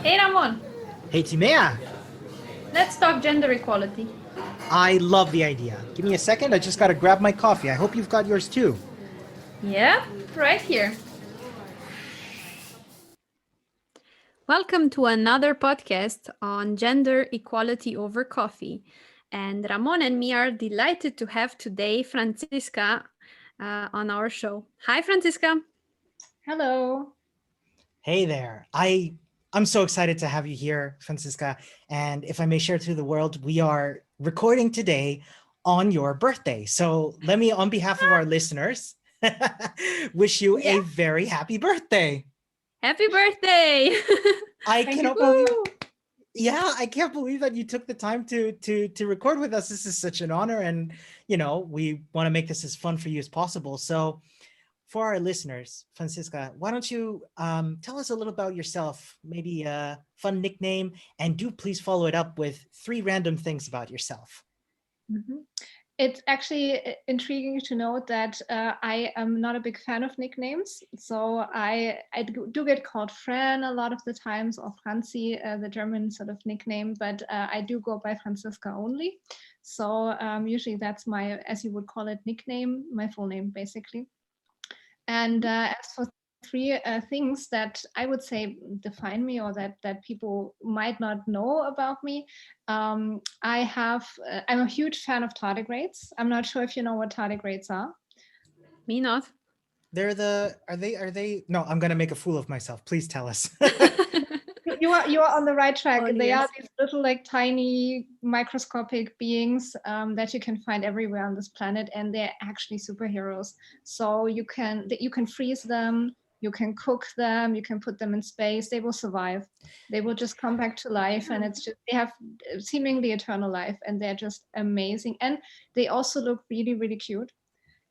Hey Ramon, Hey, Timea, let's talk gender equality. I love the idea. Give me a second. I just got to grab my coffee. I hope you've got yours too. Yeah, right here. Welcome to another podcast on gender equality over coffee. And Ramon and me are delighted to have today Franziska on our show. Hi, Franziska. Hello. Hey there. I'm so excited to have you here, Franziska. And if I may share to the world, we are recording today on your birthday. So let me, on behalf of our listeners, wish you Yeah. a very happy birthday. Happy birthday! I Thank cannot you. believe I can't believe that you took the time to record with us. This is such an honor, and we want to make this as fun for you as possible. So for our listeners, Franziska, why don't you tell us a little about yourself, maybe a fun nickname, and do please follow it up with 3 random things about yourself. Mhm. It's actually intriguing to note that I am not a big fan of nicknames. So I do get called Fran a lot of the times, or Franzi, the German sort of nickname, but I do go by Franziska only. So usually that's my, as you would call it, nickname, my full name basically. And as for 3 things that I would say define me, or that people might not know about me, I'm a huge fan of tardigrades. I'm not sure if you know what tardigrades are. Me not. Are they no, I'm gonna make a fool of myself. Please tell us. You are on the right track. Oh, They are yes. these little, like, tiny microscopic beings that you can find everywhere on this planet, and they're actually superheroes. So you can freeze them, you can cook them, you can put them in space. They will survive. They will just come back to life, and it's just they have seemingly eternal life, and they're just amazing. And they also look really, really cute.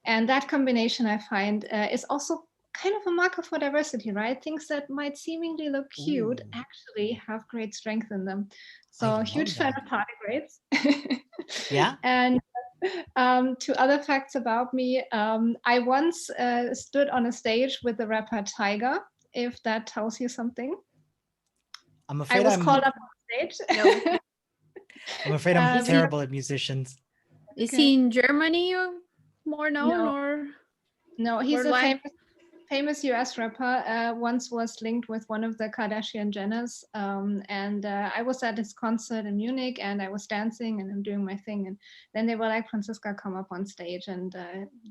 And that combination, I find, is also kind of a marker for diversity, right? Things that might seemingly look cute Ooh, actually have great strength in them. I So, huge love fan that. of tardigrades. Yeah. And two other facts about me. I once stood on a stage with the rapper Tiger, if that tells you something. I'm I afraid was called I'm up on No. stage. I'm afraid I'm Is he Because, terrible at musicians. is he okay. in Germany or more known No, or no, he's a worldwide? famous US rapper. Once was linked with one of the Kardashian Jenners, and I was at his concert in Munich, and I was dancing and I'm doing my thing, and then they were like, "Franziska, come up on stage," and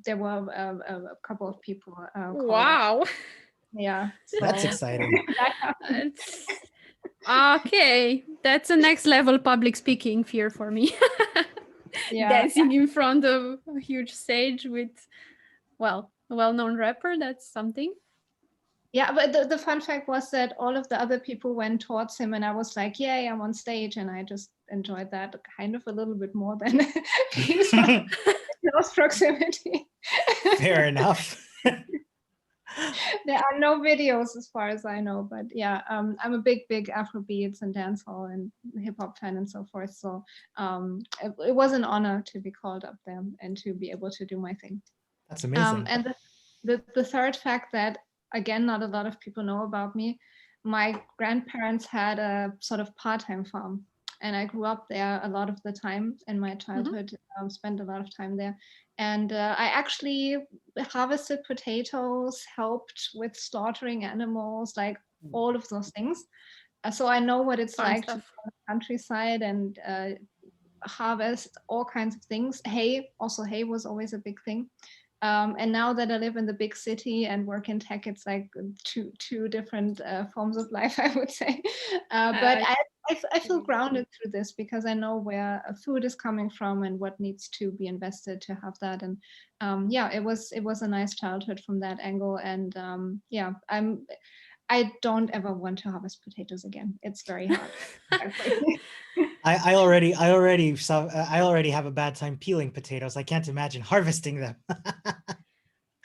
there were a couple of people called up. Wow. Yeah, That's so exciting. that happened. It's okay. That's a next level public speaking fear for me. Yeah, Dancing in front of a huge stage with, well, a well-known rapper, that's something. yeah, but the fun fact was that all of the other people went towards him, and I was like, "Yay, I'm on stage!" And I just enjoyed that kind of a little bit more than being so close proximity. Fair enough. There are no videos as far as I know, but yeah, I'm a big Afrobeats and dancehall and hip hop fan and so forth. So it was an honor to be called up there and to be able to do my thing. That's amazing. And the third fact that, again, not a lot of people know about me, my grandparents had a sort of part-time farm, and I grew up there a lot of the time in my Mhm. childhood. Spent a lot of time there, and I actually harvested potatoes, helped with slaughtering animals, like all of those things. So I know what it's Fun like to be stuff. on the countryside and harvest all kinds of things. Hay, also hay was always a big thing. And now that I live in the big city and work in tech, it's like two different forms of life, I would say. But Uh, I feel grounded through this because I know where food is coming from and what needs to be invested to have that. And yeah, it was a nice childhood from that angle. And yeah, I don't ever want to harvest potatoes again. It's very hard. I already have a bad time peeling potatoes. I can't imagine harvesting them.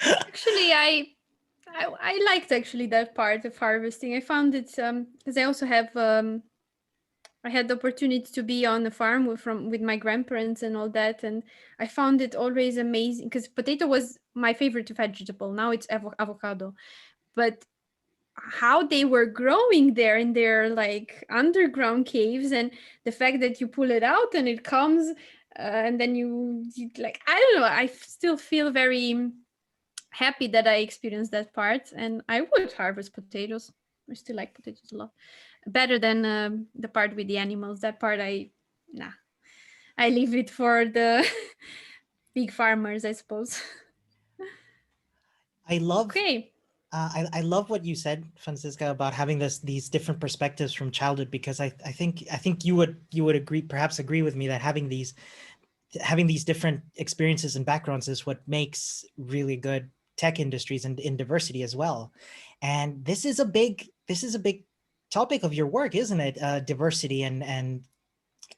Actually, I liked actually that part of harvesting. I found it because I also have I had the opportunity to be on the farm with my grandparents and all that, and I found it always amazing because potato was my favorite vegetable. Now it's avocado, but how they were growing there in their like underground caves, and the fact that you pull it out and it comes, and then you like, I don't know, I still feel very happy that I experienced that part, and I would harvest potatoes. I still like potatoes a lot, better than the part with the animals. That part I leave it for the big farmers, I suppose. I love Okay. I love what you said, Franziska, about having these different perspectives from childhood, because I think you would agree, perhaps agree with me, that having these different experiences and backgrounds is what makes really good tech industries and in diversity as well. And this is a big topic of your work, isn't it? Diversity and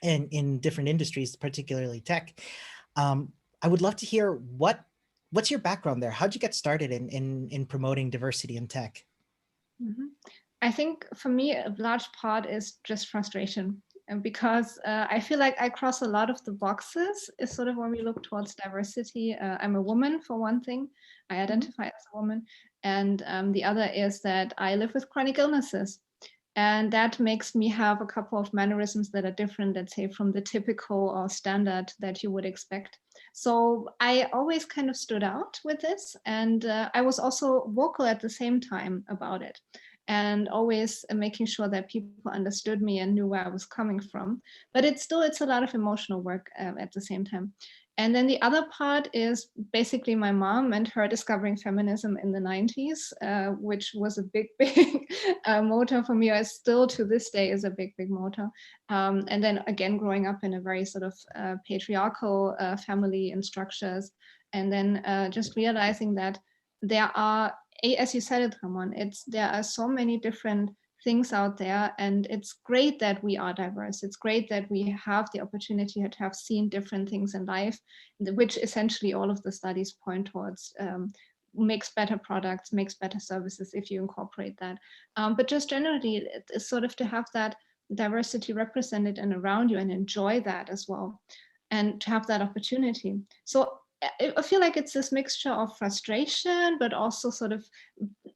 in different industries, particularly tech. I would love to hear what's your background there? How'd you get started in promoting diversity in tech? Mhm. I think for me, a large part is just frustration. And because I feel like I cross a lot of the boxes, is sort of when we look towards diversity. I'm a woman, for one thing. I identify as a woman. And the other is that I live with chronic illnesses. And that makes me have a couple of mannerisms that are different, let's say, from the typical or standard that you would expect. So I always kind of stood out with this. And I was also vocal at the same time about it, and always making sure that people understood me and knew where I was coming from. But it's a lot of emotional work at the same time. And then the other part is basically my mom and her discovering feminism in the 90s, which was a big, big motor for me, or still to this day is a big, big motor. And then again, growing up in a very sort of patriarchal family and structures. And then just realizing that there are, as you said it, Ramon, there are so many different things out there, and it's great that we are diverse. It's great that we have the opportunity to have seen different things in life, which essentially all of the studies point towards. Makes better products, makes better services if you incorporate that. But just generally, it's sort of to have that diversity represented and around you and enjoy that as well, and to have that opportunity. So I feel like it's this mixture of frustration, but also sort of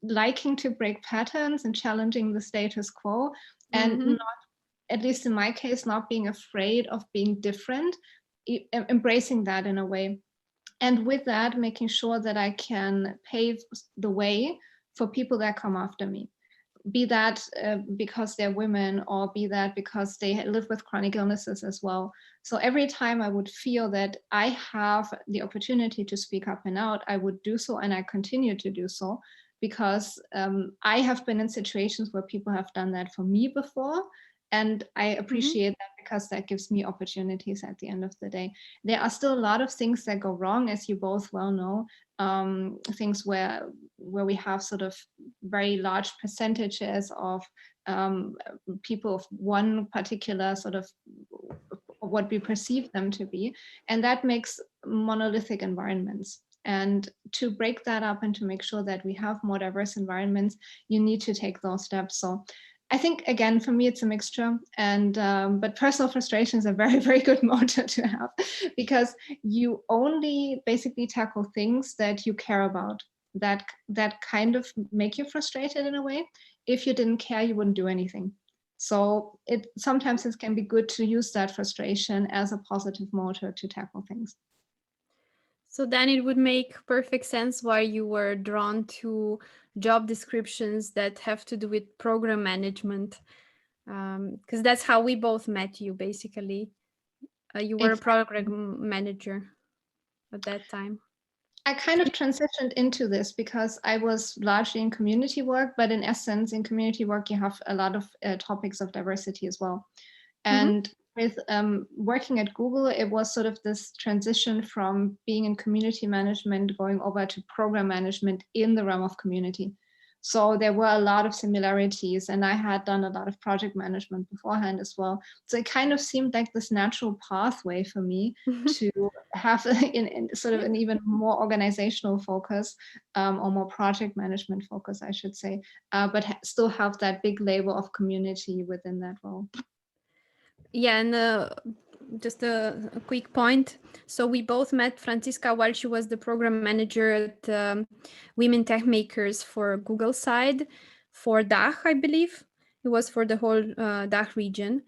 liking to break patterns and challenging the status quo, and not, at least in my case, not being afraid of being different, embracing that in a way. And with that, making sure that I can pave the way for people that come after me, be that because they're women, or be that because they live with chronic illnesses as well. So every time I would feel that I have the opportunity to speak up and out, I would do so, and I continue to do so, because I have been in situations where people have done that for me before. And I appreciate that, because that gives me opportunities at the end of the day. There are still a lot of things that go wrong, as you both well know, things where we have sort of very large percentages of people of one particular sort of what we perceive them to be. And that makes monolithic environments. And to break that up and to make sure that we have more diverse environments, you need to take those steps. So I think, again, for me, it's a mixture. And but personal frustration is a very, very good motor to have, because you only basically tackle things that you care about, that kind of make you frustrated in a way. If you didn't care, you wouldn't do anything. So sometimes it can be good to use that frustration as a positive motor to tackle things. So then it would make perfect sense why you were drawn to job descriptions that have to do with program management, because that's how we both met you, basically. You were a program manager at that time. I kind of transitioned into this because I was largely in community work, but in essence, in community work, you have a lot of topics of diversity as well. And with working at Google, it was sort of this transition from being in community management going over to program management in the realm of community. So there were a lot of similarities, and I had done a lot of project management beforehand as well. So it kind of seemed like this natural pathway for me to have in sort of an even more organizational focus, or more project management focus, I should say, but still have that big label of community within that role. Yeah, and just a quick point. So we both met Franziska while she was the program manager at Women Tech Makers for Google side for DACH, I believe. It was for the whole DACH region.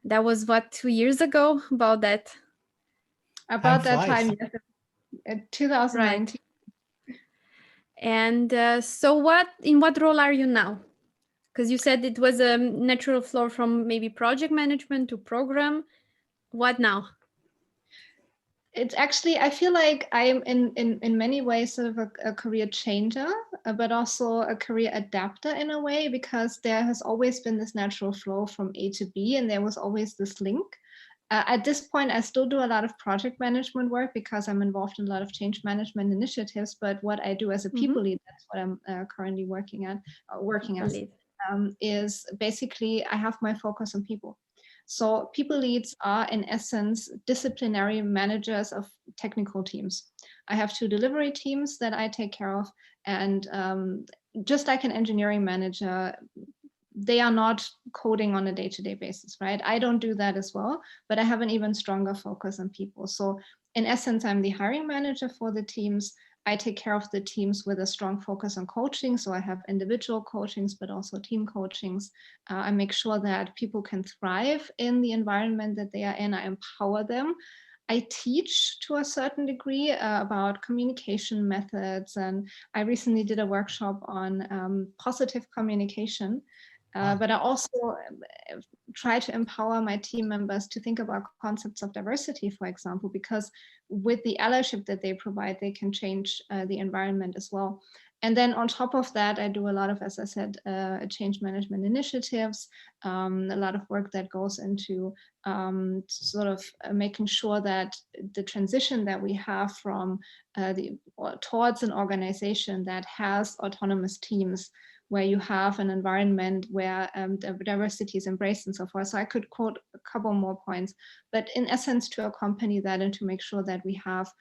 That was what, 2 years ago, about that. About that flies. time, yes, 2019. And so in what role are you now? Because you said it was a natural flow from maybe project management to program. What now? It's actually, I feel like I am in many ways sort of a career changer, but also a career adapter in a way, because there has always been this natural flow from A to B, and there was always this link. At this point, I still do a lot of project management work because I'm involved in a lot of change management initiatives. But what I do as a people lead, that's what I'm currently working as, is basically I have my focus on people. So people leads are in essence disciplinary managers of technical teams. I have 2 delivery teams that I take care of, and just like an engineering manager, they are not coding on a day-to-day basis, right? I don't do that as well, but I have an even stronger focus on people. So in essence, I'm the hiring manager for the teams. I take care of the teams with a strong focus on coaching. So I have individual coachings, but also team coachings. I make sure that people can thrive in the environment that they are in. I empower them. I teach to a certain degree about communication methods. And I recently did a workshop on positive communication. But I also try to empower my team members to think about concepts of diversity, for example, because with the allyship that they provide, they can change the environment as well. And then on top of that, I do a lot of, as I said, change management initiatives, a lot of work that goes into sort of making sure that the transition that we have from towards an organization that has autonomous teams, where you have an environment where diversity is embraced and so forth. So I could quote a couple more points, but in essence, to accompany that and to make sure that we have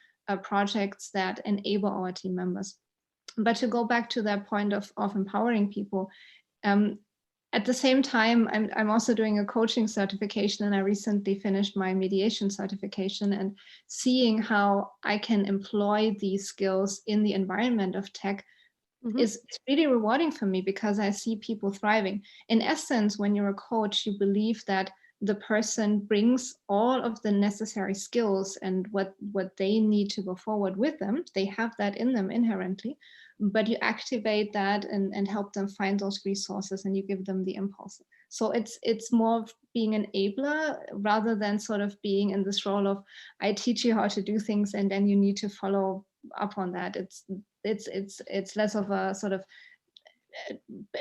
projects that enable our team members. But to go back to that point of empowering people, at the same time, I'm also doing a coaching certification, and I recently finished my mediation certification, and seeing how I can employ these skills in the environment of tech is really rewarding for me, because I see people thriving. In essence, when you're a coach, you believe that the person brings all of the necessary skills and what they need to go forward with them. They have that in them inherently, but you activate that and help them find those resources, and you give them the impulse. So it's more of being an enabler rather than sort of being in this role of, I teach you how to do things and then you need to follow up on that. It's less of a sort of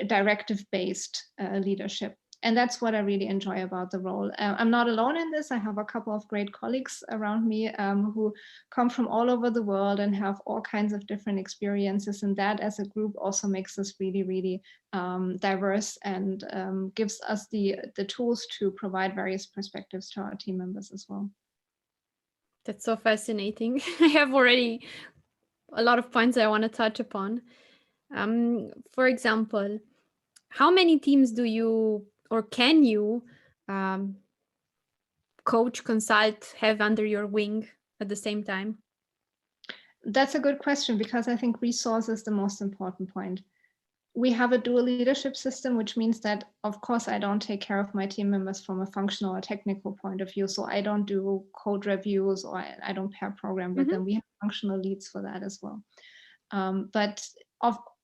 directive-based leadership. And that's what I really enjoy about the role. I'm not alone in this. I have a couple of great colleagues around me who come from all over the world and have all kinds of different experiences. And that as a group also makes us really, really diverse, and gives us the tools to provide various perspectives to our team members as well. That's so fascinating. I have already a lot of points I want to touch upon. For example, how many teams do you, or can you coach, consult, have under your wing at the same time? That's a good question, because I think resource is the most important point. We have a dual leadership system, which means that, of course, I don't take care of my team members from a functional or technical point of view. So I don't do code reviews, or I don't pair program with them. We have functional leads for that as well. But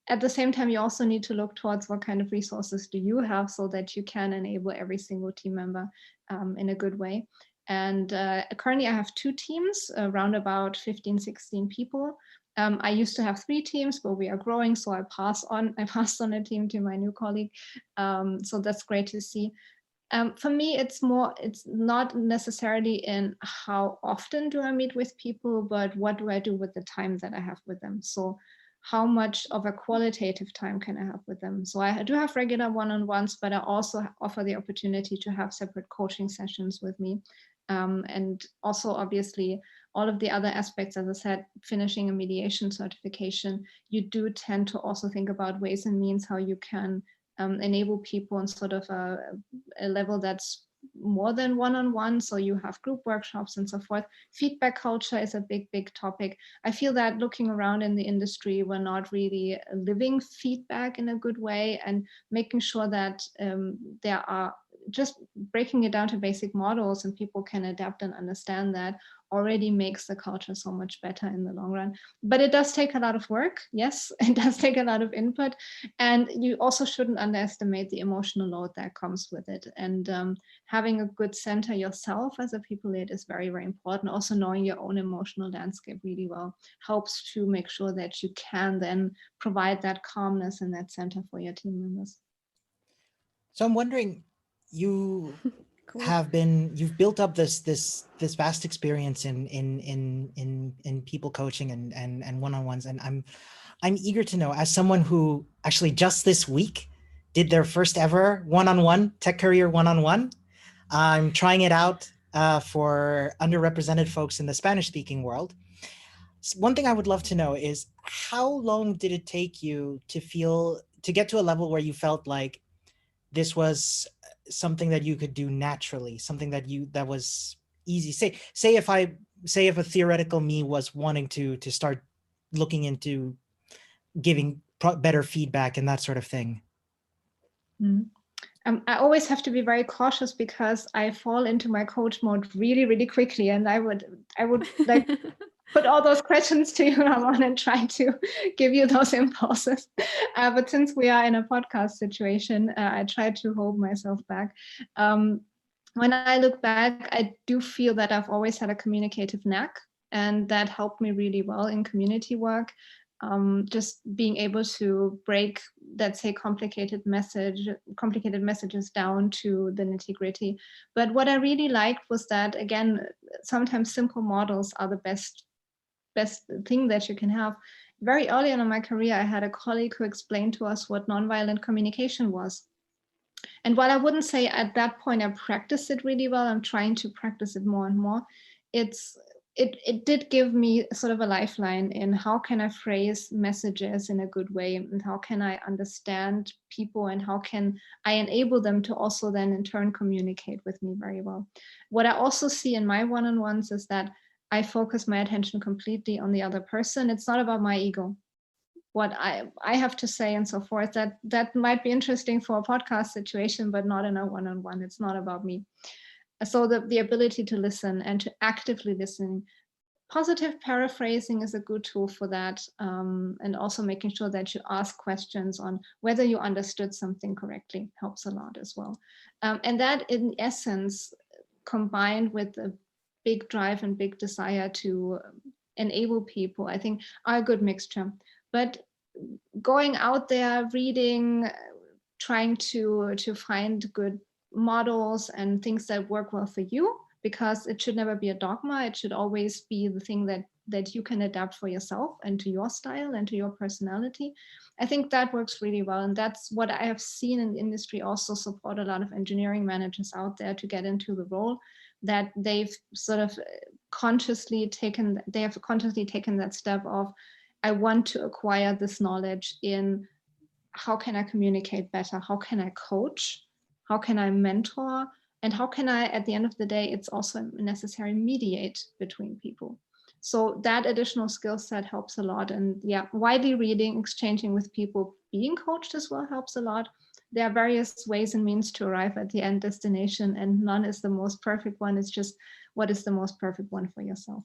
at the same time, you also need to look towards what kind of resources do you have, so that you can enable every single team member in a good way. And currently I have 2 teams, around about 15, 16 people. I used to have 3 teams, but we are growing, so I passed on a team to my new colleague. So that's great to see. For me, it's not necessarily in how often do I meet with people, but what do I do with the time that I have with them. So how much of a qualitative time can I have with them? So I do have regular one-on-ones, but I also offer the opportunity to have separate coaching sessions with me. And also, obviously, all of the other aspects, as I said, finishing a mediation certification, you do tend to also think about ways and means how you can enable people on sort of a level that's more than one-on-one. So you have group workshops and so forth. Feedback culture is a big topic. I feel that looking around in the industry, we're not really living feedback in a good way, and making sure that there are just breaking it down to basic models and people can adapt and understand that already makes the culture so much better in the long run. But it does take a lot of work. Yes, it does take a lot of input. And you also shouldn't underestimate the emotional load that comes with it. And having a good center yourself as a people lead is very important. Also knowing your own emotional landscape really well helps to make sure that you can then provide that calmness and that center for your team members. So I'm wondering, you Cool. you've built up this vast experience in people coaching and one-on-ones, and I'm eager to know, as someone who actually just this week did their first ever one-on-one tech career one-on-one. I'm trying it out for underrepresented folks in the Spanish-speaking world. One thing I would love to know is, how long did it take you to get to a level where you felt like this was something that you could do naturally, something that was easy? Say if a theoretical me was wanting to start looking into giving better feedback and that sort of thing. I always have to be very cautious because I fall into my coach mode really quickly, and I would like put all those questions to you, Ramon, and try to give you those impulses. But since we are in a podcast situation, I try to hold myself back. When I look back, I do feel that I've always had a communicative knack, and that helped me really well in community work. Just being able to break, let's say, complicated messages down to the nitty-gritty. But what I really liked was that, again, sometimes simple models are the best thing that you can have. Very early on in my career, I had a colleague who explained to us what nonviolent communication was. And while I wouldn't say at that point I practiced it really well, I'm trying to practice it more and more. It did give me sort of a lifeline in how can I phrase messages in a good way, and how can I understand people, and how can I enable them to also then in turn communicate with me very well. What I also see in my one-on-ones is that I focus my attention completely on the other person. It's not about my ego. What I have to say and so forth, that might be interesting for a podcast situation, but not in a one-on-one. It's not about me. So the ability to listen and to actively listen. Positive paraphrasing is a good tool for that. And also making sure that you ask questions on whether you understood something correctly helps a lot as well. And that in essence, combined with a big drive and big desire to enable people, I think are a good mixture. But going out there, reading, trying to find good models and things that work well for you, because it should never be a dogma. It should always be the thing that you can adapt for yourself and to your style and to your personality. I think that works really well. And that's what I have seen in the industry also support a lot of engineering managers out there to get into the role, that they've sort of consciously taken that step of, I want to acquire this knowledge in how can I communicate better? How can I coach? How can I mentor? And how can I, at the end of the day, it's also necessary, mediate between people. So that additional skill set helps a lot. And yeah, widely reading, exchanging with people, being coached as well helps a lot. There are various ways and means to arrive at the end destination, and none is the most perfect one. It's just what is the most perfect one for yourself.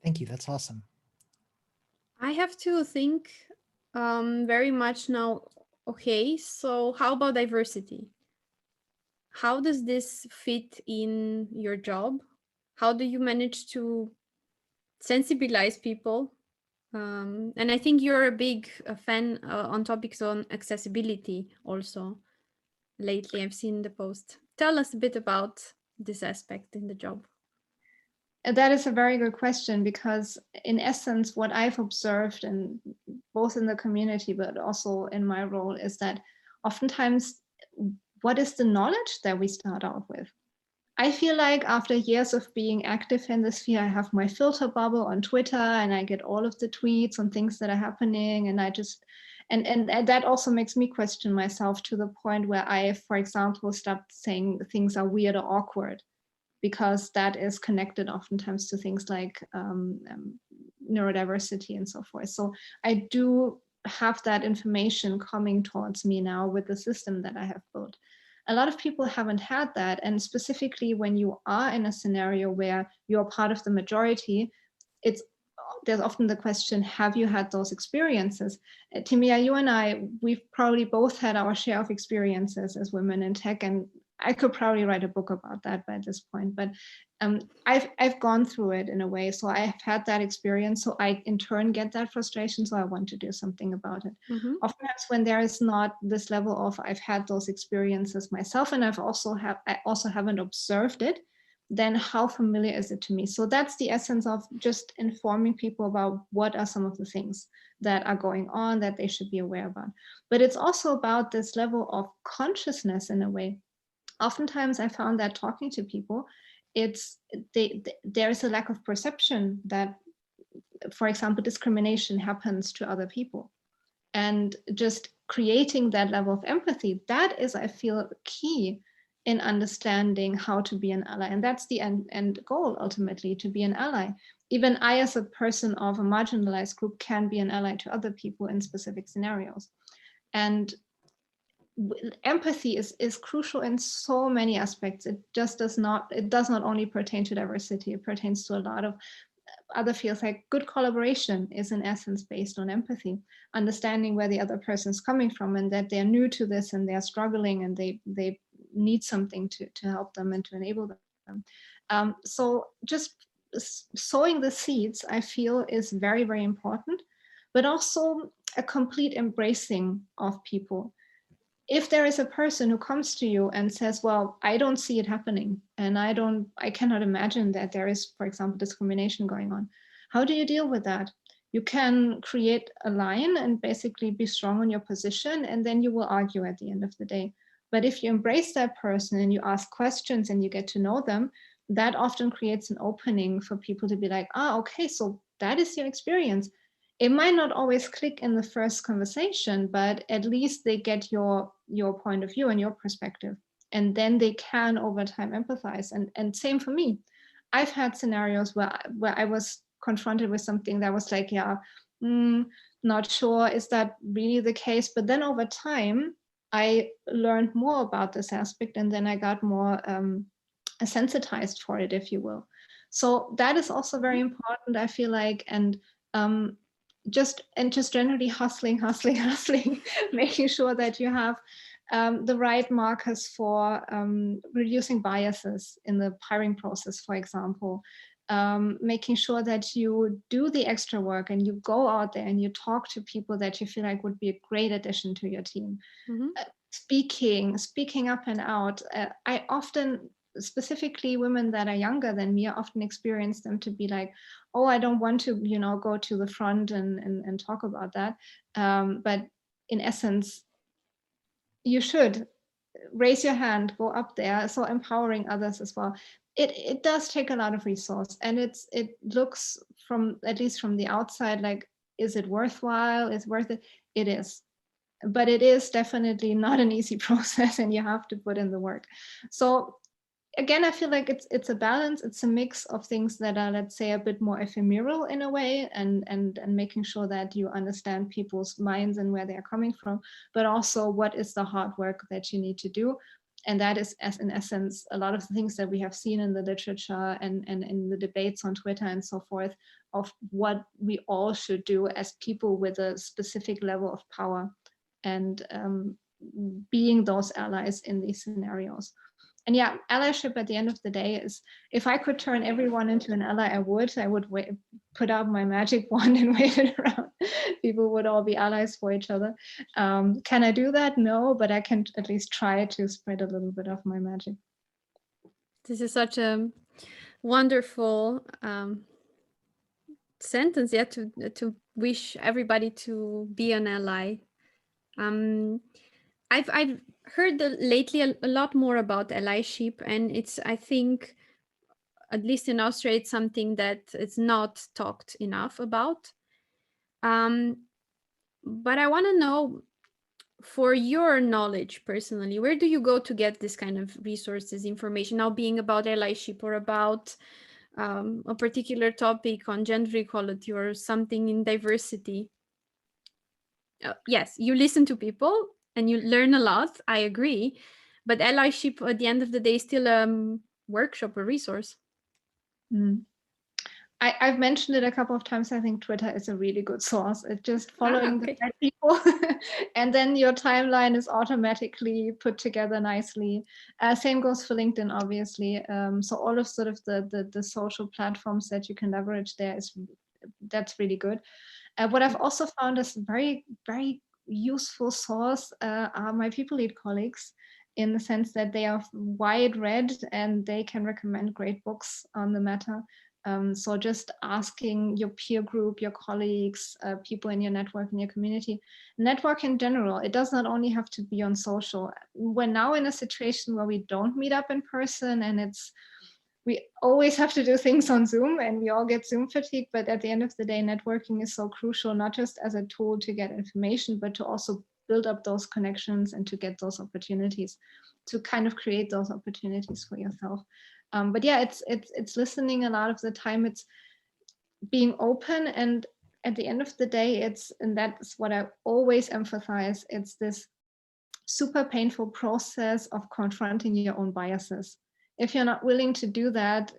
Thank you. That's awesome. I have to think very much now. Okay, so how about diversity? How does this fit in your job? How do you manage to sensibilize people? And I think you're a big fan on topics on accessibility also. Lately, I've seen the post. Tell us a bit about this aspect in the job. That is a very good question, because in essence, what I've observed, and both in the community, but also in my role, is that oftentimes, what is the knowledge that we start out with? I feel like after years of being active in this sphere, I have my filter bubble on Twitter and I get all of the tweets on things that are happening. And I just, and that also makes me question myself to the point where I, for example, stopped saying things are weird or awkward, because that is connected oftentimes to things like neurodiversity and so forth. So I do have that information coming towards me now with the system that I have built. A lot of people haven't had that. And specifically when you are in a scenario where you're part of the majority, there's often the question, have you had those experiences? Timia, you and I, we've probably both had our share of experiences as women in tech, and I could probably write a book about that by this point, but I've gone through it in a way. So I've had that experience. So I in turn get that frustration. So I want to do something about it. Mm-hmm. Oftentimes when there is not this level of I've had those experiences myself, and I also haven't observed it, then how familiar is it to me? So that's the essence of just informing people about what are some of the things that are going on that they should be aware about. But it's also about this level of consciousness in a way. Oftentimes I found that talking to people, there is a lack of perception that, for example, discrimination happens to other people. And just creating that level of empathy, that is, I feel, key in understanding how to be an ally. And that's the end goal, ultimately, to be an ally. Even I, as a person of a marginalized group, can be an ally to other people in specific scenarios. And empathy is crucial in so many aspects. It does not only pertain to diversity, it pertains to a lot of other fields. Like good collaboration is in essence based on empathy, understanding where the other person is coming from and that they're new to this and they're struggling and they need something to help them and to enable them. So just sowing the seeds, I feel, is very, very important, but also a complete embracing of people. If there is a person who comes to you and says, well, I don't see it happening, and I cannot imagine that there is, for example, discrimination going on, how do you deal with that? You can create a line and basically be strong on your position, and then you will argue at the end of the day. But if you embrace that person and you ask questions and you get to know them, that often creates an opening for people to be like, okay, so that is your experience. It might not always click in the first conversation, but at least they get your point of view and your perspective. And then they can over time empathize. And same for me. I've had scenarios where I was confronted with something that was like, not sure, is that really the case? But then over time, I learned more about this aspect, and then I got more sensitized for it, if you will. So that is also very important, I feel like. And just generally hustling, making sure that you have the right markers for reducing biases in the hiring process, for example. Making sure that you do the extra work and you go out there and you talk to people that you feel like would be a great addition to your team. Mm-hmm. Speaking up and out. I often, specifically women that are younger than me, I often experience them to be like, oh, I don't want to, go to the front and talk about that. But in essence, you should raise your hand, go up there. So empowering others as well. It does take a lot of resource, and it looks, from at least from the outside, like, is it worthwhile? Is worth it? It is. But it is definitely not an easy process, and you have to put in the work. So again, I feel like it's a balance. It's a mix of things that are, let's say, a bit more ephemeral in a way, and making sure that you understand people's minds and where they're coming from, but also what is the hard work that you need to do. And that is, as in essence, a lot of the things that we have seen in the literature and in the debates on Twitter and so forth, of what we all should do as people with a specific level of power, and being those allies in these scenarios. And yeah, allyship at the end of the day is, if I could turn everyone into an ally, I would put out my magic wand and wave it around. People would all be allies for each other. Can I do that? No, but I can at least try to spread a little bit of my magic. This is such a wonderful sentence, yeah, to wish everybody to be an ally. I've heard lately a lot more about allyship, and it's, I think, at least in Austria, it's something that it's not talked enough about. But I want to know, for your knowledge personally, where do you go to get this kind of resources, information, now being about allyship or about a particular topic on gender equality or something in diversity? Yes, you listen to people and you learn a lot, I agree, but allyship at the end of the day is still a workshop or resource. I've mentioned it a couple of times. I think Twitter is a really good source. It's just following okay. the right people, and then your timeline is automatically put together nicely. Same goes for LinkedIn, obviously. So all of sort of the social platforms that you can leverage there that's really good. What I've also found is very, very useful source are my people lead colleagues, in the sense that they are wide read and they can recommend great books on the matter. So just asking your peer group, your colleagues, people in your network, in your community, network in general, it does not only have to be on social. We're now in a situation where we don't meet up in person, and we always have to do things on Zoom, and we all get Zoom fatigue. But at the end of the day, networking is so crucial, not just as a tool to get information, but to also build up those connections and to get those opportunities, to kind of create those opportunities for yourself. But yeah, it's listening a lot of the time. It's being open, and at the end of the day, and that's what I always emphasize, it's this super painful process of confronting your own biases. If you're not willing to do that,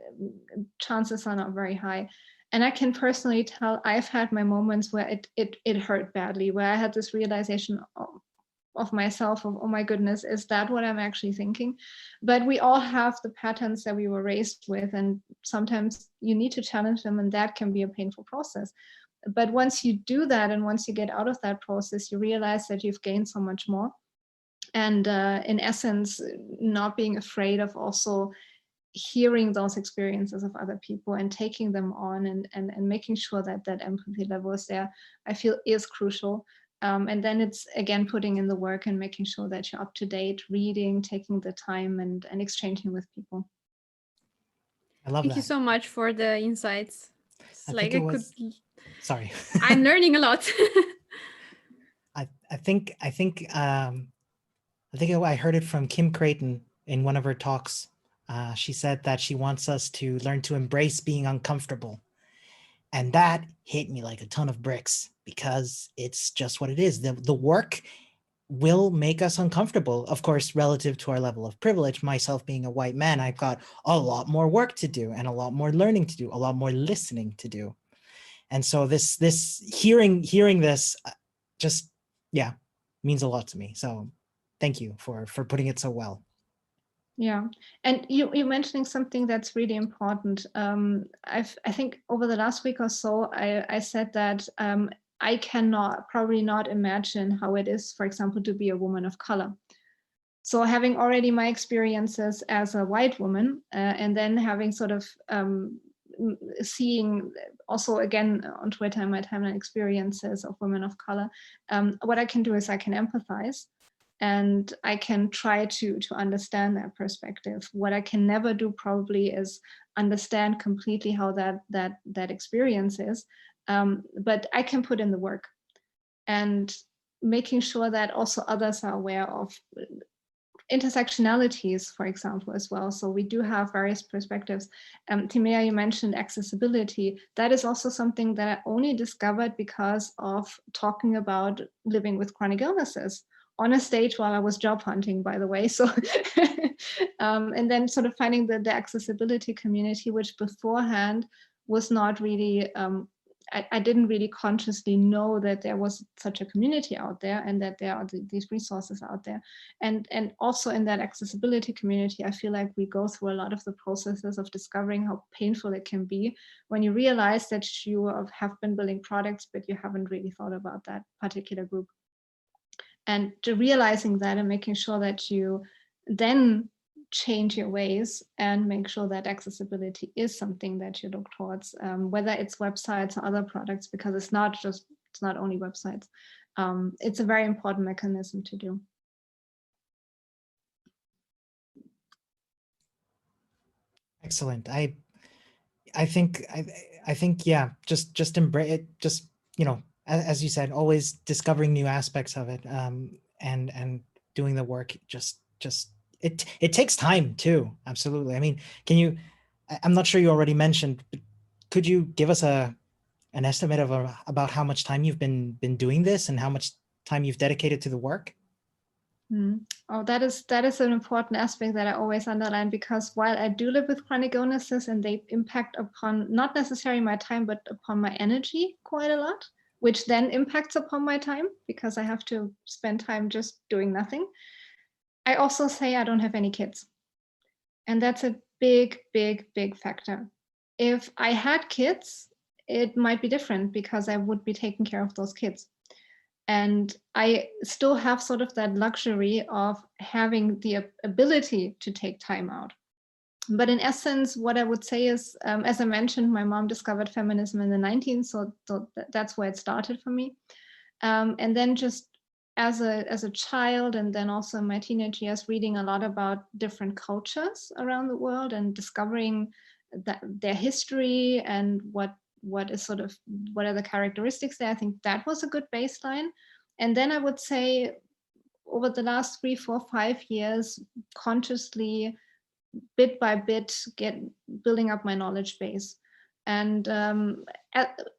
chances are not very high. And I can personally tell I've had my moments where it hurt badly, where I had this realization of myself of, oh my goodness, is that what I'm actually thinking? But we all have the patterns that we were raised with, and sometimes you need to challenge them, and that can be a painful process. But once you do that, and once you get out of that process, you realize that you've gained so much more. And in essence, not being afraid of also hearing those experiences of other people and taking them on, and making sure that that empathy level is there, I feel is crucial. And then it's again putting in the work and making sure that you're up to date, reading, taking the time, and exchanging with people. I love Thank that. you so much for the insights. It's I like think it was. Sorry. I'm learning a lot. I think I heard it from Kim Creighton in one of her talks. She said that she wants us to learn to embrace being uncomfortable. And that hit me like a ton of bricks, because it's just what it is. The work will make us uncomfortable. Of course, relative to our level of privilege, myself being a white man, I've got a lot more work to do, and a lot more learning to do, a lot more listening to do. And so this hearing this just, yeah, means a lot to me. So thank you for putting it so well. Yeah, and you mentioning something that's really important. I think over the last week or so, I said that I cannot probably not imagine how it is, for example, to be a woman of color. So having already my experiences as a white woman, and then having sort of seeing also again on Twitter in my timeline experiences of women of color, what I can do is I can empathize. And I can try to understand that perspective. What I can never do probably is understand completely how that experience is, but I can put in the work, and making sure that also others are aware of intersectionalities, for example, as well. So we do have various perspectives. Timea, you mentioned accessibility. That is also something that I only discovered because of talking about living with chronic illnesses on a stage while I was job hunting, by the way. So, and then sort of finding the accessibility community, which beforehand was not really, I didn't really consciously know that there was such a community out there, and that there are these resources out there. And also in that accessibility community, I feel like we go through a lot of the processes of discovering how painful it can be when you realize that you have been building products, but you haven't really thought about that particular group. And realizing that and making sure that you then change your ways and make sure that accessibility is something that you look towards, whether it's websites or other products, because it's not only websites. It's a very important mechanism to do. Excellent. I think yeah, just embrace it. Just, as you said, always discovering new aspects of it, and doing the work. Just it takes time too. Absolutely. I mean, can you? I'm not sure you already mentioned, but could you give us an estimate of about how much time you've been doing this and how much time you've dedicated to the work? Oh, that is an important aspect that I always underline, because while I do live with chronic illnesses and they impact upon not necessarily my time, but upon my energy quite a lot, which then impacts upon my time because I have to spend time just doing nothing. I also say I don't have any kids. And that's a big, big, big factor. If I had kids, it might be different because I would be taking care of those kids. And I still have sort of that luxury of having the ability to take time out. But in essence, what I would say is, as I mentioned, my mom discovered feminism in the 19th, so that's where it started for me. And then just as a child, and then also in my teenage years, reading a lot about different cultures around the world and discovering their history and what are the characteristics there. I think that was a good baseline. And then I would say over the last 3, 4, 5 years, consciously, bit by bit, building up my knowledge base. And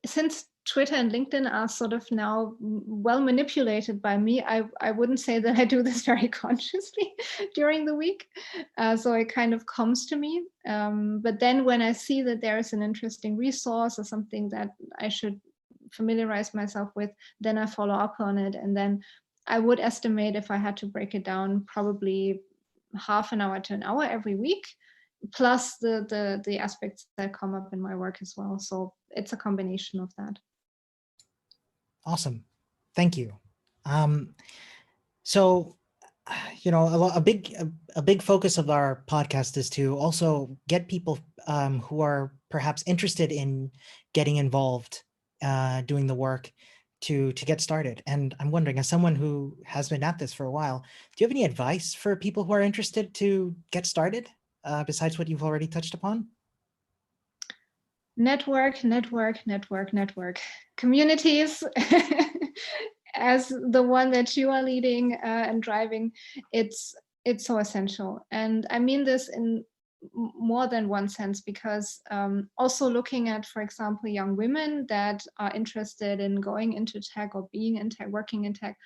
since Twitter and LinkedIn are sort of now well manipulated by me, I wouldn't say that I do this very consciously during the week. So it kind of comes to me. But then when I see that there is an interesting resource or something that I should familiarize myself with, then I follow up on it. And then I would estimate, if I had to break it down, probably half an hour to an hour every week, plus the aspects that come up in my work as well. So it's a combination of that. Awesome. Thank you. So, a big focus of our podcast is to also get people who are perhaps interested in getting involved, doing the work to get started. And I'm wondering, as someone who has been at this for a while, do you have any advice for people who are interested to get started, besides what you've already touched upon? Network. Communities, as the one that you are leading and driving, it's so essential. And I mean this in more than one sense, because also looking at, for example, young women that are interested in going into tech or being in tech, working in tech,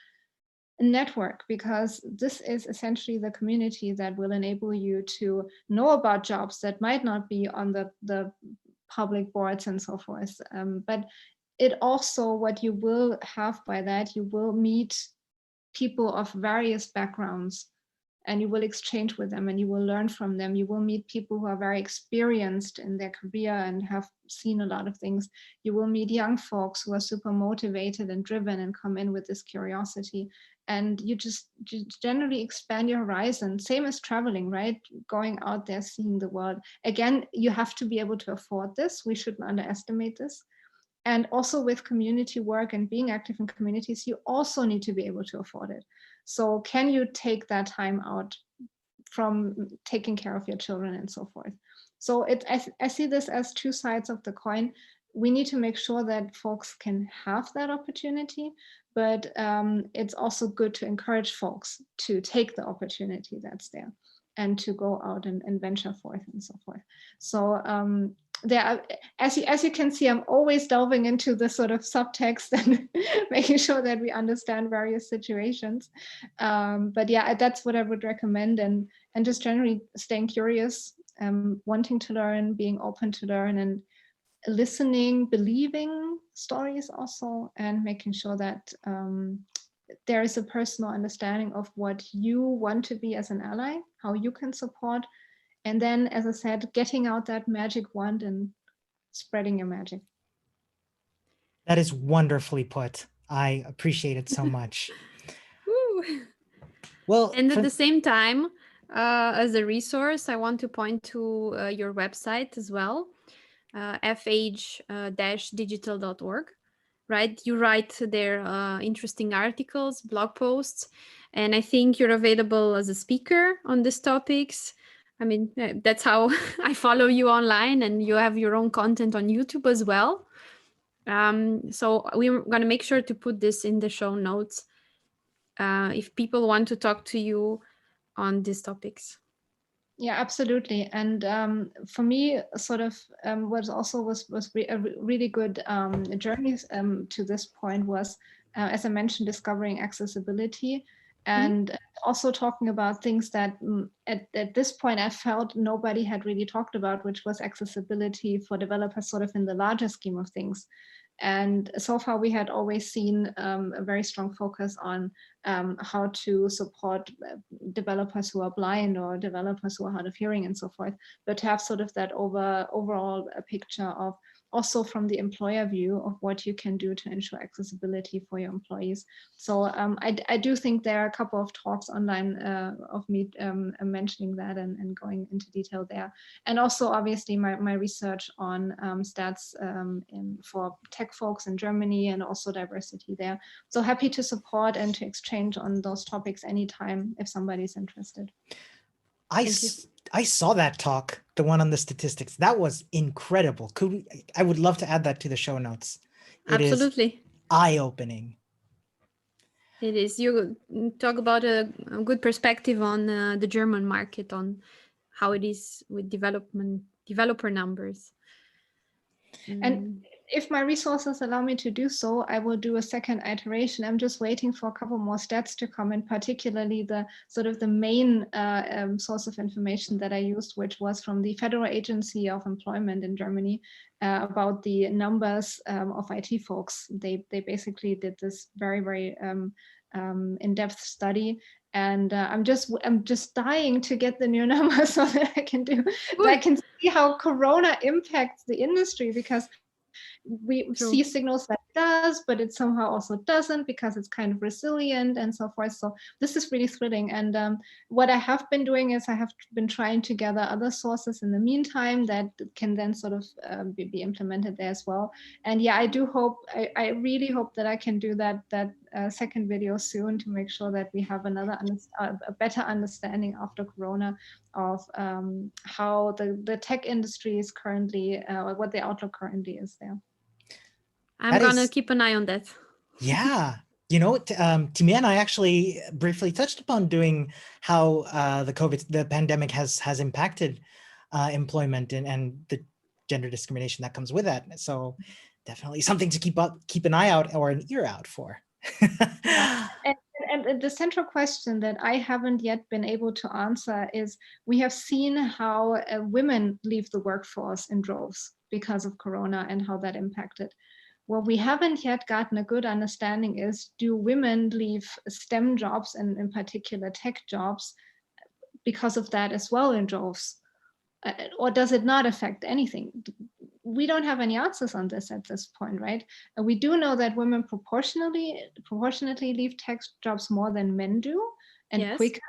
network, because this is essentially the community that will enable you to know about jobs that might not be on the public boards and so forth. But it also, what you will have by that, you will meet people of various backgrounds, and you will exchange with them and you will learn from them. You will meet people who are very experienced in their career and have seen a lot of things. You will meet young folks who are super motivated and driven and come in with this curiosity. And you just generally expand your horizon. Same as traveling, right? Going out there, seeing the world. Again, you have to be able to afford this. We shouldn't underestimate this. And also with community work and being active in communities, you also need to be able to afford it. So can you take that time out from taking care of your children and so forth? So I see this as two sides of the coin. We need to make sure that folks can have that opportunity, but it's also good to encourage folks to take the opportunity that's there and to go out and venture forth and so forth. So there are, as you can see, I'm always delving into the sort of subtext and making sure that we understand various situations. But yeah, that's what I would recommend, and just generally staying curious, wanting to learn, being open to learn, and listening, believing stories also, and making sure that there is a personal understanding of what you want to be as an ally, how you can support. And then, as I said, getting out that magic wand and spreading your magic. That is wonderfully put. I appreciate it so much. Well, and at the same time, as a resource, I want to point to your website as well, fh-digital.org. Right? You write there interesting articles, blog posts, and I think you're available as a speaker on these topics. I mean, that's how I follow you online, and you have your own content on YouTube as well. So we're going to make sure to put this in the show notes if people want to talk to you on these topics. Yeah, absolutely. And for me, sort of what also was a really good journey to this point was, as I mentioned, discovering accessibility and also talking about things that at this point I felt nobody had really talked about, which was accessibility for developers sort of in the larger scheme of things. And so far, we had always seen a very strong focus on how to support developers who are blind or developers who are hard of hearing and so forth, but to have sort of that overall picture of also from the employer view of what you can do to ensure accessibility for your employees. So I do think there are a couple of talks online of me mentioning that and going into detail there. And also obviously my research on stats for tech folks in Germany and also diversity there. So happy to support and to exchange on those topics anytime if somebody's interested. I saw that talk, the one on the statistics. That was incredible. I would love to add that to the show notes. Absolutely. Eye-opening. It is. You talk about a good perspective on the German market, on how it is with developer numbers. And if my resources allow me to do so, I will do a second iteration. I'm just waiting for a couple more stats to come in, particularly the sort of the main source of information that I used, which was from the Federal Agency of Employment in Germany about the numbers of IT folks. They basically did this very in-depth study. And I'm just dying to get the new numbers so that I can see how Corona impacts the industry, because we see signals that it does, but it somehow also doesn't, because it's kind of resilient and so forth. So this is really thrilling. And what I have been doing is I have been trying to gather other sources in the meantime that can then sort of be implemented there as well. And yeah, I really hope that I can do that second video soon to make sure that we have a better understanding after Corona of how the tech industry is currently, what the outlook currently is there. I'm going to keep an eye on that. Yeah. You know, Timmy and I actually briefly touched upon doing how the pandemic has impacted employment and the gender discrimination that comes with that. So definitely something to keep an eye out or an ear out for. Yeah. And the central question that I haven't yet been able to answer is, we have seen how women leave the workforce in droves because of Corona and how that impacted. What we haven't yet gotten a good understanding is, do women leave STEM jobs and in particular tech jobs because of that as well in droves? Or does it not affect anything? We don't have any answers on this at this point, right? We do know that women proportionately leave tech jobs more than men do, and quicker.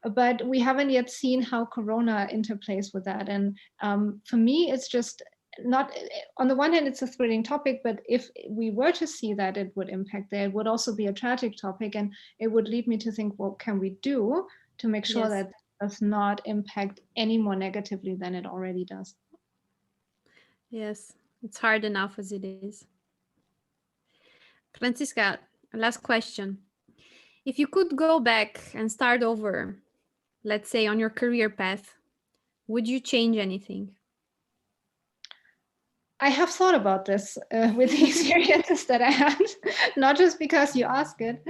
But we haven't yet seen how Corona interplays with that. And for me, it's just not, on the one hand, it's a thrilling topic, but if we were to see that it would impact there, it would also be a tragic topic. And it would lead me to think, what can we do to make sure that it does not impact any more negatively than it already does? Yes, it's hard enough as it is. Franziska, last question. If you could go back and start over, let's say on your career path, would you change anything? I have thought about this with the experiences that I had, not just because you ask it.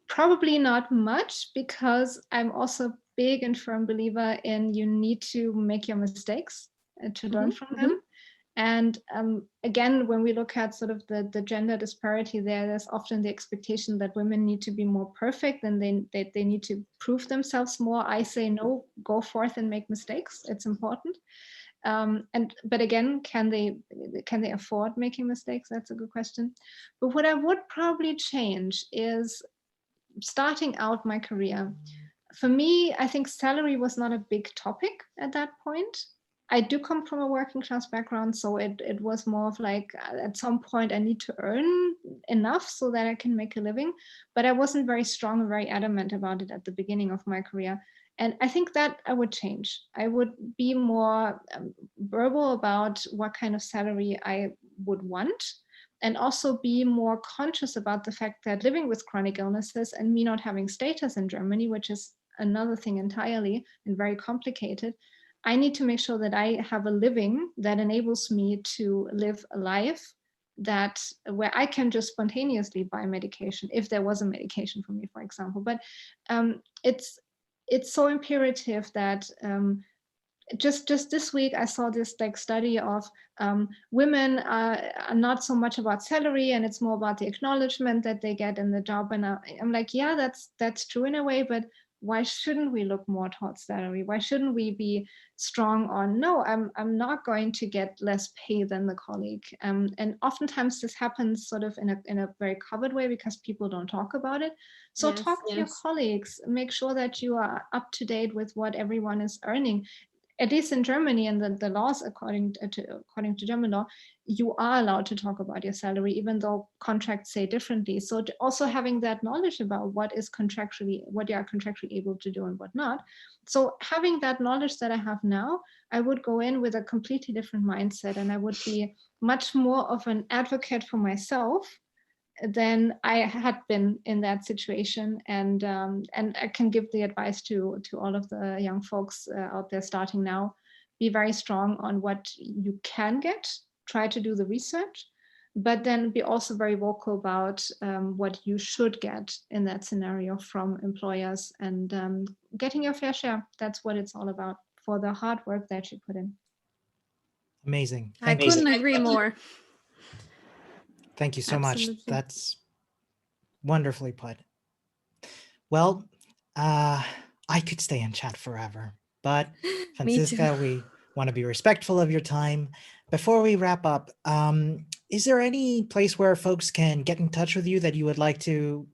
Probably not much, because I'm also a big and firm believer in, you need to make your mistakes to learn from them. And again, when we look at sort of the gender disparity there's often the expectation that women need to be more perfect and they need to prove themselves more. I say no, go forth and make mistakes. It's important. But again, can they afford making mistakes? That's a good question. But what I would probably change is, starting out my career, for me, I think salary was not a big topic at that point. I do come from a working class background, so it was more of like, at some point I need to earn enough so that I can make a living. But I wasn't very strong and very adamant about it at the beginning of my career. And I think that I would change. I would be more verbal about what kind of salary I would want, and also be more conscious about the fact that living with chronic illnesses and me not having status in Germany, which is another thing entirely and very complicated, I need to make sure that I have a living that enables me to live a life that where I can just spontaneously buy medication if there was a medication for me, for example. But it's so imperative that just this week I saw this like study of women are not so much about salary, and it's more about the acknowledgement that they get in the job. And I'm like, yeah, that's true in a way, but why shouldn't we look more towards salary? Why shouldn't we be strong on, no, I'm not going to get less pay than the colleague? And oftentimes this happens sort of in a very covered way because people don't talk about it. So Yes, talk to your colleagues, make sure that you are up to date with what everyone is earning. At least in Germany, and the laws according to German law, you are allowed to talk about your salary, even though contracts say differently. So also having that knowledge about what you are contractually able to do and what not. So having that knowledge that I have now, I would go in with a completely different mindset, and I would be much more of an advocate for myself than I had been in that situation. And I can give the advice to all of the young folks out there starting now: be very strong on what you can get, try to do the research, but then be also very vocal about what you should get in that scenario from employers, and getting your fair share. That's what it's all about, for the hard work that you put in. Amazing. I couldn't agree more. Thank you so Absolutely. much. That's wonderfully put. Well, I could stay and chat forever, but Franziska, we want to be respectful of your time. Before we wrap up, is there any place where folks can get in touch with you that you would like to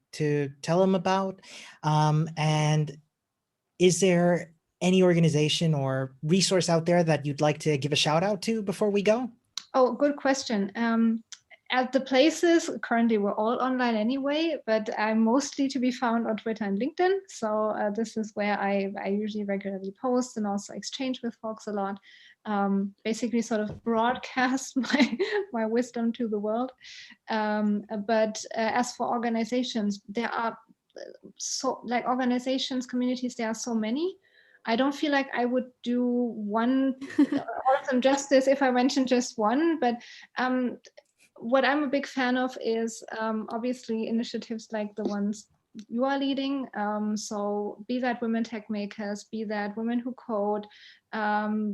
tell them about? And is there any organization or resource out there that you'd like to give a shout out to before we go? Oh, good question. At the places, currently we're all online anyway, but I'm mostly to be found on Twitter and LinkedIn. So this is where I usually regularly post and also exchange with folks a lot. Basically sort of broadcast my wisdom to the world. But as for organizations, there are organizations, communities, there are so many. I don't feel like I would do one all of them justice if I mentioned just one, but what I'm a big fan of is obviously initiatives like the ones you are leading. So be that Women Tech Makers, be that Women Who Code,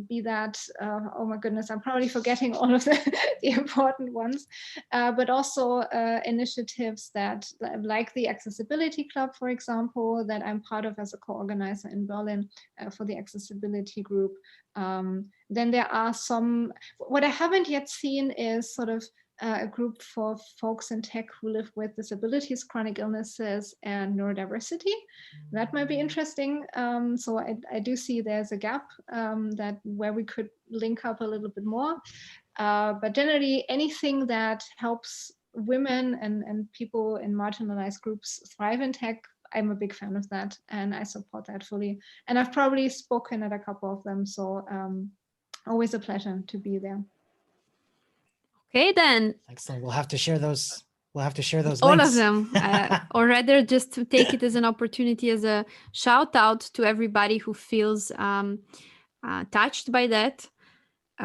be that, oh my goodness, I'm probably forgetting all of the important ones, but also initiatives that like the Accessibility Club, for example, that I'm part of as a co-organizer in Berlin for the accessibility group. Then there are some, what I haven't yet seen is sort of a group for folks in tech who live with disabilities, chronic illnesses, and neurodiversity. That might be interesting. So I do see there's a gap that where we could link up a little bit more. But generally, anything that helps women and people in marginalized groups thrive in tech, I'm a big fan of that, and I support that fully. And I've probably spoken at a couple of them, so always a pleasure to be there. Okay, then. Excellent. We'll have to share those. We'll have to share those all links. of them, or rather just to take it as an opportunity, as a shout out to everybody who feels touched by that,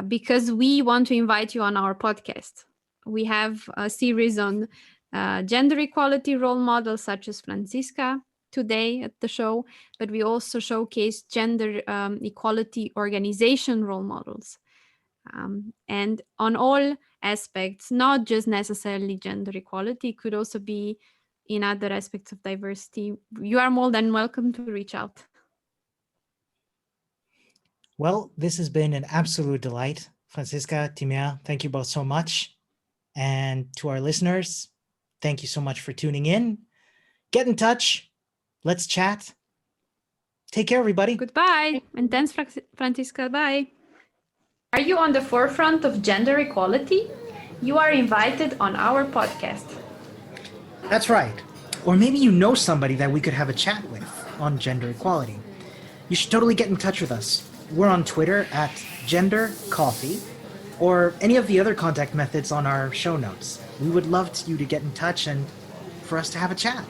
because we want to invite you on our podcast. We have a series on gender equality role models such as Franziska today at the show, but we also showcase gender equality organization role models. And on all aspects, not just necessarily gender equality, could also be in other aspects of diversity. You are more than welcome to reach out. Well, this has been an absolute delight. Franziska, Timea, thank you both so much. And to our listeners, thank you so much for tuning in. Get in touch. Let's chat. Take care, everybody. Goodbye. And thanks, Franziska. Bye. Are you on the forefront of gender equality? You are invited on our podcast. That's right. Or maybe you know somebody that we could have a chat with on gender equality. you should totally get in touch with us. We're on Twitter at gendercoffee, or any of the other contact methods on our show notes. We would love you to get in touch and for us to have a chat.